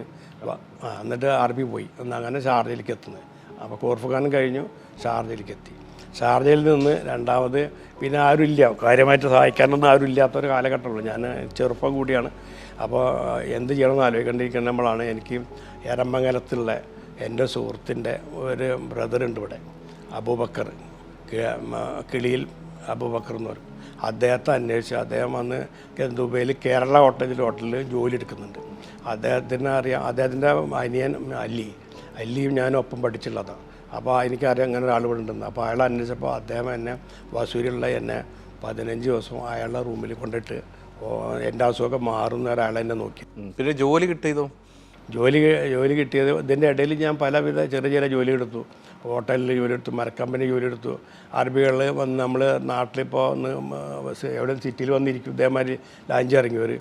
എന്നിട്ട് അറബി പോയി. അങ്ങനെ ഷാർജയിലേക്ക് എത്തുന്നത്. അപ്പോൾ കോർഫുഖാനും കഴിഞ്ഞു, ഷാർജയിലേക്ക് എത്തി. ഷാർജയിൽ നിന്ന് രണ്ടാമത് പിന്നെ ആരുമില്ല, കാര്യമായിട്ട് സഹായിക്കാനൊന്നും ആരും ഇല്ലാത്തൊരു കാലഘട്ടമുള്ളൂ. ഞാൻ ചെറുപ്പം കൂടിയാണ്. അപ്പോൾ എന്ത് ചെയ്യണമെന്ന് ആലോചിക്കേണ്ടിയിരിക്കുമ്പോഴാണ് എനിക്ക് എരമംഗലത്തുള്ള എൻ്റെ സുഹൃത്തിൻ്റെ ഒരു ബ്രദറുണ്ട് ഇവിടെ, അബൂബക്കർ, കിളിയിൽ അബൂബക്കർ എന്ന് പറയും. അദ്ദേഹത്തെ അന്വേഷിച്ച് അദ്ദേഹം വന്ന് ദുബൈയിൽ കേരള ഹോട്ടലിൽ ജോലി എടുക്കുന്നുണ്ട്. അദ്ദേഹത്തിന് അറിയാം, അദ്ദേഹത്തിൻ്റെ അനിയൻ അല്ലിയും ഞാനും ഒപ്പം പഠിച്ചുള്ളതാണ്. അപ്പോൾ എനിക്കറിയാം അങ്ങനെ ഒരാൾ ഇവിടെ ഉണ്ടെന്ന്. അപ്പോൾ അയാൾ അന്വേഷിച്ചപ്പോൾ അദ്ദേഹം എന്നെ വസൂരിയുള്ള എന്നെ 15 ദിവസം അയാളുടെ റൂമിൽ കൊണ്ടിട്ട് എൻ്റെ അസുഖമൊക്കെ മാറുന്ന ഒരാളെ എന്നെ നോക്കി. പിന്നെ ജോലി കിട്ടിയതോ? ജോലി കിട്ടിയത് ഇതിൻ്റെ ഇടയിൽ ഞാൻ പലവിധ ചെറിയ ജോലി എടുത്തു. ഹോട്ടലിൽ ജോലി എടുത്തു, മരക്കമ്പനി ജോലി എടുത്തു. അറബികളിൽ വന്ന് നമ്മൾ നാട്ടിലിപ്പോൾ ഒന്ന് എവിടെ സിറ്റിയിൽ വന്നിരിക്കും, ഇതേമാതിരി ലാഞ്ച് ഇറങ്ങിയവർ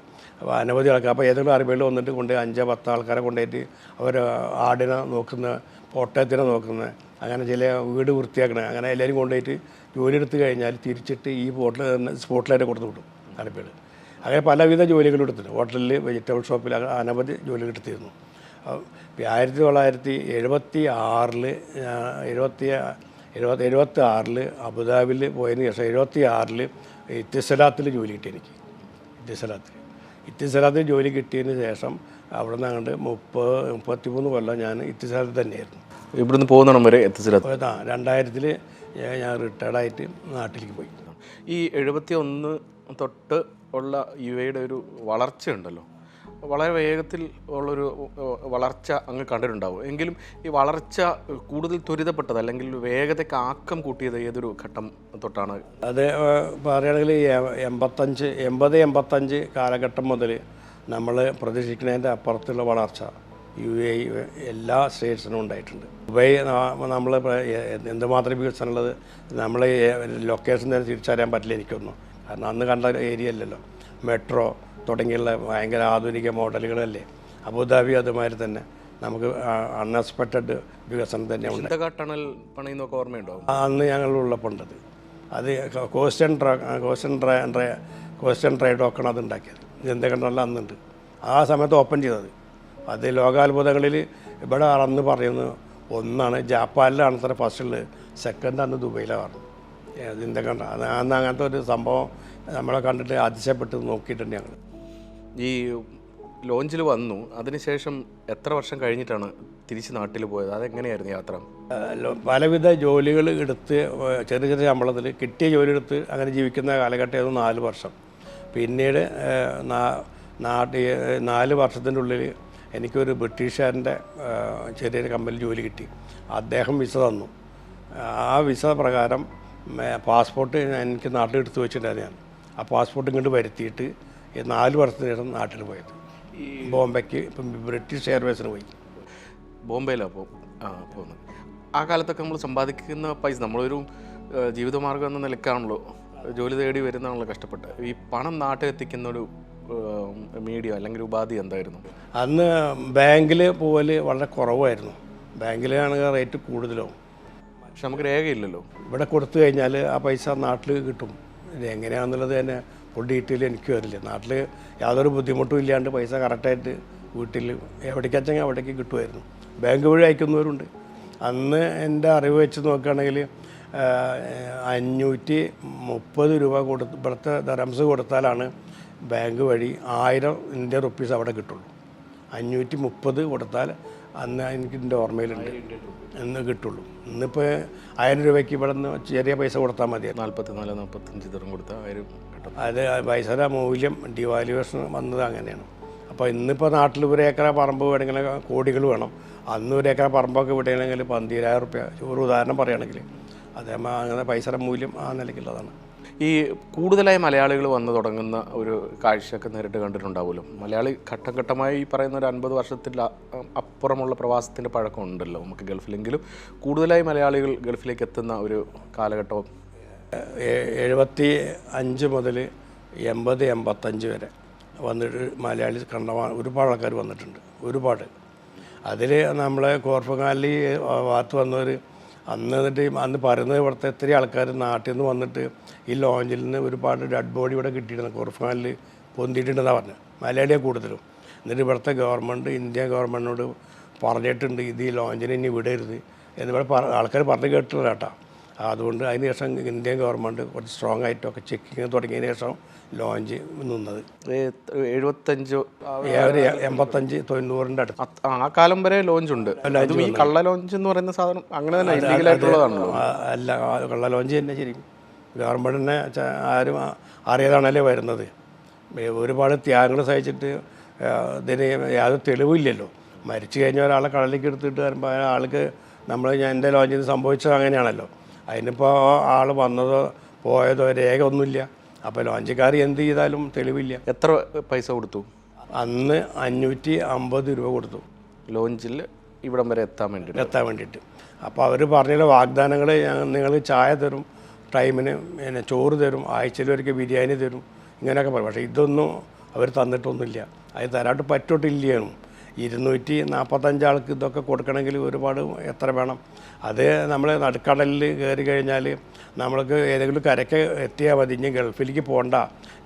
അനവധി ആൾക്കാർ. അപ്പോൾ ഏതെങ്കിലും അറബികളിൽ വന്നിട്ട് 5-10 ആൾക്കാരെ കൊണ്ടുപോയിട്ട് അവർ ആടിനെ നോക്കുന്ന, ഒട്ടകത്തിനെ നോക്കുന്ന, അങ്ങനെ ചില വീട് വൃത്തിയാക്കണം, അങ്ങനെ എല്ലാവരും കൊണ്ടുപോയിട്ട് ജോലി എടുത്ത് കഴിഞ്ഞാൽ തിരിച്ചിട്ട് ഈ സ്പോട്ടിലായിട്ട് കൊടുത്തു വിടും അറബികൾ. അങ്ങനെ പലവിധ ജോലികൾ എടുത്തിട്ടുണ്ട്. ഹോട്ടലിൽ, വെജിറ്റബിൾ ഷോപ്പിൽ അനവധി ജോലികൾ എടുത്തിരുന്നു. 1976 അബുദാബിയിൽ പോയതിന് ശേഷം 76 ഇത്തിസലാത്തിൽ ജോലി കിട്ടി എനിക്ക്. ഇത്തിസലാത്തിൽ ജോലി കിട്ടിയതിന് ശേഷം അവിടെ നിന്ന് അങ്ങോട്ട് 33 കൊല്ലം ഞാൻ ഇത്തിസലാത്തിൽ തന്നെയായിരുന്നു. ഇവിടുന്ന് പോകുന്നിടം വരെ എത്തിസലാത്ത്? 2000 ഞാൻ റിട്ടയർഡായിട്ട് നാട്ടിലേക്ക് പോയി. ഈ 71 തൊട്ട് ഉള്ള UAE ഒരു വളർച്ചയുണ്ടല്ലോ, വളരെ വേഗത്തിൽ ഉള്ളൊരു വളർച്ച അങ്ങ് കണ്ടിട്ടുണ്ടാവും. എങ്കിലും ഈ വളർച്ച കൂടുതൽ ത്വരിതപ്പെട്ടത് അല്ലെങ്കിൽ വേഗതയ്ക്ക് ആക്കം കൂട്ടിയത് ഏതൊരു ഘട്ടം തൊട്ടാണ്? അത് പറയുകയാണെങ്കിൽ 80-85 കാലഘട്ടം മുതൽ നമ്മൾ പ്രതീക്ഷിക്കുന്നതിൻ്റെ അപ്പുറത്തുള്ള വളർച്ച UAE എല്ലാ സ്റ്റേറ്റ്സിനും ഉണ്ടായിട്ടുണ്ട്. ദുബൈ നമ്മൾ എന്തുമാത്രം വികസനമുള്ളത് നമ്മൾ ലൊക്കേഷൻ തന്നെ തിരിച്ചറിയാൻ പറ്റില്ല എനിക്കൊന്നും. കാരണം അന്ന് കണ്ട ഏരിയ അല്ലല്ലോ. മെട്രോ തുടങ്ങിയുള്ള ഭയങ്കര ആധുനിക മോഡലുകളല്ലേ. അബുദാബി അതുമാതിരി തന്നെ നമുക്ക് അൺഎക്സ്പെക്റ്റഡ് വികസനം തന്നെ ഉണ്ട്. ടണൽ പണിയുന്നൊക്കെ ഓർമ്മയുണ്ടോ? അന്ന് ഞങ്ങളുള്ളപ്പോൾ ഉണ്ടത്. അത് കോസ്റ്റൻ ട്രൈ ഡോക്കാണ് അത് ഉണ്ടാക്കിയത്. എന്തൊക്കെയുള്ള അന്നുണ്ട്. ആ സമയത്ത് ഓപ്പൺ ചെയ്തത്. അത് ലോകാത്ഭുതങ്ങളിൽ ഇവിടെ അന്ന് പറയുന്നത് ഒന്നാണ്. ജാപ്പാനിലാണ് അത്ര ഫസ്റ്റുള്ളത്, സെക്കൻഡ് അന്ന് ദുബൈയിലാണ് പറഞ്ഞത്. എന്തൊക്കെ ഉണ്ട് അന്ന് അങ്ങനത്തെ ഒരു സംഭവം നമ്മളെ കണ്ടിട്ട് അതിശയപ്പെട്ട് നോക്കിയിട്ടുണ്ട് ഞങ്ങൾ. ഈ ലോഞ്ചിൽ വന്നു, അതിനുശേഷം എത്ര വർഷം കഴിഞ്ഞിട്ടാണ് തിരിച്ച് നാട്ടിൽ പോയത്? അതെങ്ങനെയായിരുന്നു യാത്ര? പലവിധ ജോലികൾ എടുത്ത് ചെറിയ ശമ്പളത്തിൽ കിട്ടിയ ജോലി എടുത്ത് അങ്ങനെ ജീവിക്കുന്ന കാലഘട്ടമായിരുന്നു 4 വർഷം. പിന്നീട് 4 വർഷത്തിൻ്റെ ഉള്ളിൽ എനിക്കൊരു ബ്രിട്ടീഷുകാരൻ്റെ ചെറിയൊരു കമ്പനിയിൽ ജോലി കിട്ടി. അദ്ദേഹം വിസ തന്നു. ആ വിസ പ്രകാരം പാസ്പോർട്ട് എനിക്ക് നാട്ടിൽ എടുത്ത് വെച്ചിട്ടുണ്ടായിരുന്നു. ഞാൻ ആ പാസ്പോർട്ട് ഇങ്ങോട്ട് വരുത്തിയിട്ട് 4 വർഷത്തിന് ശേഷം നാട്ടിൽ പോയത്. ഈ ബോംബെക്ക് ഇപ്പം ബ്രിട്ടീഷ് എയർവേസിന് പോയി. ബോംബെയിലാണ് പോകുന്നത്. ആ കാലത്തൊക്കെ നമ്മൾ സമ്പാദിക്കുന്ന പൈസ, നമ്മളൊരു ജീവിതമാർഗം എന്ന നിലക്കാണല്ലോ ജോലി തേടി വരുന്നതാണല്ലോ കഷ്ടപ്പെട്ട്. ഈ പണം നാട്ടിലെത്തിക്കുന്നൊരു മീഡിയ അല്ലെങ്കിൽ ഉപാധി എന്തായിരുന്നു? അന്ന് ബാങ്കിൽ പോകൽ വളരെ കുറവായിരുന്നു. ബാങ്കിലാണ് റേറ്റ് കൂടുതലാവും. പക്ഷെ നമുക്ക് രേഖയില്ലല്ലോ. ഇവിടെ കൊടുത്തു കഴിഞ്ഞാൽ ആ പൈസ നാട്ടിൽ കിട്ടും. ഇത് എങ്ങനെയാണെന്നുള്ളത് തന്നെ ഫുൾ ഡീറ്റെയിൽ എനിക്ക് വരില്ല. നാട്ടിൽ യാതൊരു ബുദ്ധിമുട്ടും ഇല്ലാണ്ട് പൈസ കറക്റ്റായിട്ട് വീട്ടിൽ എവിടേക്ക് വെച്ചെങ്കിൽ അവിടേക്ക് കിട്ടുമായിരുന്നു. ബാങ്ക് വഴി അയക്കുന്നവരുണ്ട്. അന്ന് എൻ്റെ അറിവ് വെച്ച് നോക്കുകയാണെങ്കിൽ 530 രൂപ ഇവിടുത്തെ ദറംസ് കൊടുത്താലാണ് ബാങ്ക് വഴി 1000 ഇന്ത്യൻ റുപ്പീസ് അവിടെ കിട്ടുള്ളൂ. 530 കൊടുത്താൽ അന്ന് എനിക്ക് എൻ്റെ ഓർമ്മയിലുണ്ട് എന്ന് കിട്ടുള്ളൂ. ഇന്നിപ്പോൾ 1000 രൂപയ്ക്ക് ഇവിടെ നിന്ന് ചെറിയ പൈസ കൊടുത്താൽ മതി. 44-45 ദിർഹം കൊടുത്താൽ 1000 കിട്ടും. അത് പൈസയുടെ മൂല്യം ഡിവാലുവേഷൻ വന്നത് അങ്ങനെയാണ്. അപ്പോൾ ഇന്നിപ്പോൾ നാട്ടിൽ ഒരു ഏക്കറ പറമ്പ് വേണമെങ്കിൽ കോടികൾ വേണം. അന്ന് ഒരു ഏക്കറ പറമ്പൊക്കെ വിടണമെങ്കിൽ 12,000 റുപ്യ, ഒരു ഉദാഹരണം പറയുകയാണെങ്കിൽ അതേമാ അങ്ങനെ പൈസയുടെ മൂല്യം ആ നിലയ്ക്കുള്ളതാണ്. ഈ കൂടുതലായി മലയാളികൾ വന്നു തുടങ്ങുന്ന ഒരു കാഴ്ചയൊക്കെ നേരിട്ട് കണ്ടിട്ടുണ്ടാവുമല്ലോ. മലയാളി ഘട്ടം ഘട്ടമായി ഈ പറയുന്ന ഒരു 50 വർഷത്തിൽ അപ്പുറമുള്ള പ്രവാസത്തിൻ്റെ പഴക്കം ഉണ്ടല്ലോ നമുക്ക് ഗൾഫിലെങ്കിലും. കൂടുതലായി മലയാളികൾ ഗൾഫിലേക്ക് എത്തുന്ന ഒരു കാലഘട്ടവും 75 മുതൽ 80-85 വരെ വന്നിട്ട് മലയാളി ഒരുപാട് ആൾക്കാർ വന്നിട്ടുണ്ട്. ഒരുപാട്. അതിൽ നമ്മളെ കോർഫങ്ങാലി ഭാഗത്ത് വന്നവർ അന്ന് പറയുന്നത് ഇവിടുത്തെ ഇത്രയും ആൾക്കാർ നാട്ടിൽ നിന്ന് വന്നിട്ട് ഈ ലോഞ്ചിൽ നിന്ന് ഒരുപാട് ഡെഡ് ബോഡി ഇവിടെ കിട്ടിയിട്ടുണ്ട്, കോർഫങ്ങാലിൽ പൊന്തിയിട്ടുണ്ടെന്നാണ് പറഞ്ഞത്. മലയാളിയെ കൂടുതലും. എന്നിട്ട് ഇവിടുത്തെ ഗവൺമെൻറ്, ഇന്ത്യ ഗവൺമെൻറ്റിനോട് പറഞ്ഞിട്ടുണ്ട് ഇത് ഈ ലോഞ്ചിനെ ഇനി വിടരുത് എന്നിവിടെ ആൾക്കാർ പറഞ്ഞു കേട്ടില്ല കേട്ടോ. അതുകൊണ്ട് അതിന് ശേഷം ഇന്ത്യൻ ഗവൺമെൻറ് കുറച്ച് സ്ട്രോങ് ആയിട്ടൊക്കെ ചെക്കിങ് തുടങ്ങിയതിന് ശേഷം ലോഞ്ച് നിന്നത് 85-90 അടുത്ത്. ആ കാലം വരെ ലോഞ്ച് ഉണ്ട്. ഈ കള്ള ലോഞ്ച് എന്ന് പറയുന്ന സാധനം അങ്ങനെ തന്നെ ഇല്ലീഗലായിട്ടുള്ളതാണല്ലോ. അല്ല, കള്ള ലോഞ്ച് തന്നെ ശരിക്കും ഗവൺമെൻറ്റിനെ ആരും അറിയാതാണല്ലേ വരുന്നത്. ഒരുപാട് ത്യാഗങ്ങൾ സഹിച്ചിട്ട് ഇതിന് യാതൊരു തെളിവില്ലല്ലോ. മരിച്ചു കഴിഞ്ഞ ഒരാളെ കടലിലേക്ക് എടുത്തിട്ട് വരുമ്പോൾ ആൾക്ക് എൻ്റെ ലോഞ്ചിൽ സംഭവിച്ചത് അങ്ങനെയാണല്ലോ. അതിനിപ്പോൾ ആൾ വന്നതോ പോയതോ രേഖ ഒന്നുമില്ല. അപ്പോൾ ലോഞ്ചുകാർ എന്ത് ചെയ്താലും തെളിവില്ല. എത്ര പൈസ കൊടുത്തു? അന്ന് 550 രൂപ കൊടുത്തു ലോഞ്ചിൽ ഇവിടം വരെ എത്താൻ വേണ്ടിയിട്ട്. അപ്പോൾ അവർ പറഞ്ഞ വാഗ്ദാനങ്ങൾ നിങ്ങൾ ചായ തരും, ടൈമിന് പിന്നെ ചോറ് തരും, ആഴ്ചയിൽ ഒരിക്കൽ ബിരിയാണി തരും, ഇങ്ങനെയൊക്കെ പറയും. പക്ഷേ ഇതൊന്നും അവർ തന്നിട്ടൊന്നുമില്ല. അത് തരാട്ട് പറ്റോട്ടില്ലാണ്. 245 ആൾക്ക് ഇതൊക്കെ കൊടുക്കണമെങ്കിൽ ഒരുപാട് എത്ര വേണം? അത് നമ്മൾ നടുക്കടലിൽ കയറി കഴിഞ്ഞാൽ നമ്മൾക്ക് ഏതെങ്കിലും കരയ്ക്ക് എത്തിയാൽ മതി, ഇനി ഗൾഫിലേക്ക് പോകണ്ട,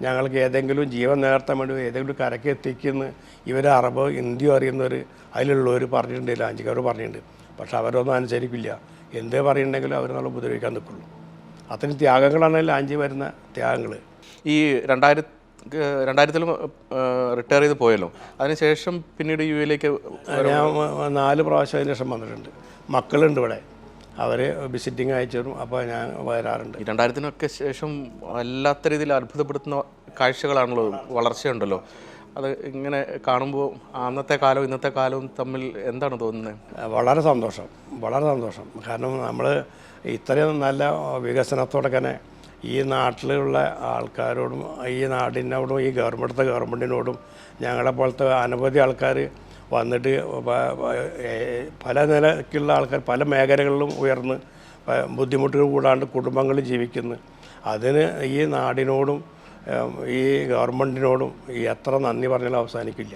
ഞങ്ങൾക്ക് ഏതെങ്കിലും ജീവൻ നേർത്താൻ വേണ്ടി ഏതെങ്കിലും കരയ്ക്ക് എത്തിക്കുന്ന ഇവർ അറബ് ഹിന്ദിയോ അറിയുന്നവർ അതിലുള്ളവർ പറഞ്ഞിട്ടുണ്ട്, ലാഞ്ചിക്കാർ പറഞ്ഞിട്ടുണ്ട്. പക്ഷെ അവരൊന്നും അനുസരിക്കില്ല. എന്തേ പറയുന്നുണ്ടെങ്കിലും അവർ നമ്മൾ ഉപദ്രവിക്കാൻ നിൽക്കുള്ളൂ. അത്രയും ത്യാഗങ്ങളാണ് ലാഞ്ചി വരുന്ന ത്യാഗങ്ങൾ. ഈ 2000-ലും റിട്ടയർ ചെയ്ത് പോയല്ലോ. അതിനുശേഷം പിന്നീട് യു എയിലേക്ക് ഞാൻ 4 പ്രാവശ്യം അതിന് ശേഷം വന്നിട്ടുണ്ട്. മക്കളുണ്ട് ഇവിടെ, അവർ വിസിറ്റിംഗ് അയച്ചു തരും. അപ്പോൾ ഞാൻ വരാറുണ്ട്. 2000-നൊക്കെ ശേഷം വല്ലാത്ത രീതിയിൽ അത്ഭുതപ്പെടുത്തുന്ന കാഴ്ചകളാണല്ലോ, വളർച്ചയുണ്ടല്ലോ. അത് ഇങ്ങനെ കാണുമ്പോൾ അന്നത്തെ കാലവും ഇന്നത്തെ കാലവും തമ്മിൽ എന്താണ് തോന്നുന്നത്? വളരെ സന്തോഷം. കാരണം നമ്മൾ ഇത്രയും നല്ല വികസനത്തോടെ തന്നെ ഈ നാട്ടിലുള്ള ആൾക്കാരോടും ഈ നാടിനോടും ഈ ഗവൺമെൻറ്റിനോടും ഞങ്ങളെപ്പോലത്തെ അനവധി ആൾക്കാർ വന്നിട്ട് പല നിലയ്ക്കുള്ള ആൾക്കാർ പല മേഖലകളിലും ഉയർന്ന് ബുദ്ധിമുട്ടുകൾ കൂടാണ്ട് കുടുംബങ്ങൾ ജീവിക്കുന്നു. അതിന് ഈ നാടിനോടും ഈ ഗവൺമെൻറ്റിനോടും എത്ര നന്ദി പറഞ്ഞാലും അവസാനിക്കില്ല.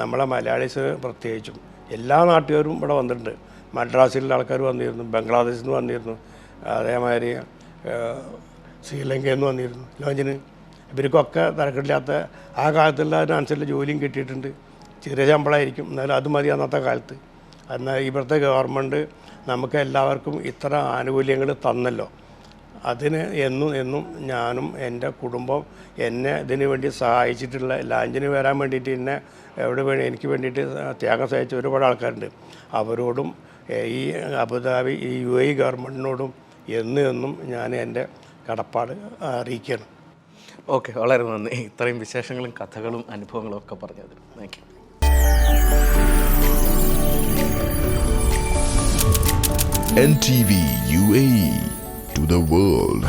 നമ്മളെ മലയാളീസ് പ്രത്യേകിച്ചും എല്ലാ നാട്ടുകാരും ഇവിടെ വന്നിട്ടുണ്ട്. മദ്രാസിലുള്ള ആൾക്കാർ വന്നിരുന്നു, ബംഗ്ലാദേശിൽ നിന്ന് വന്നിരുന്നു, അതേമാതിരി ശ്രീലങ്കയിൽ നിന്ന് വന്നിരുന്നു ലോഞ്ചിന്. ഇവർക്കൊക്കെ തിരക്കില്ലാത്ത ആ കാലത്തുള്ള അതിനനുസരിച്ച് ജോലിയും കിട്ടിയിട്ടുണ്ട്. ചെറിയ ശമ്പളമായിരിക്കും, എന്നാലും അത് മതി അന്നത്തെ കാലത്ത്. എന്നാൽ ഇവിടുത്തെ ഗവൺമെൻറ് നമുക്ക് എല്ലാവർക്കും ഇത്ര ആനുകൂല്യങ്ങൾ തന്നല്ലോ. അതിന് എന്നും ഞാനും എൻ്റെ കുടുംബം എന്നെ ഇതിന് വേണ്ടി സഹായിച്ചിട്ടുള്ള ലാഞ്ചിന് വരാൻ വേണ്ടിയിട്ട് എന്നെ എനിക്ക് വേണ്ടിയിട്ട് ത്യാഗം സഹിച്ച ഒരുപാട് ആൾക്കാരുണ്ട്. അവരോടും ഈ അബുദാബി ഈ UAE ഗവൺമെൻറ്റിനോടും എന്നും ഞാൻ എൻ്റെ കടപ്പാട് അറിയിക്കുകയാണ്. ഓക്കെ, വളരെ നന്ദി. ഇത്രയും വിശേഷങ്ങളും കഥകളും അനുഭവങ്ങളും ഒക്കെ പറഞ്ഞതിന് thank you. NTV UAE to the world.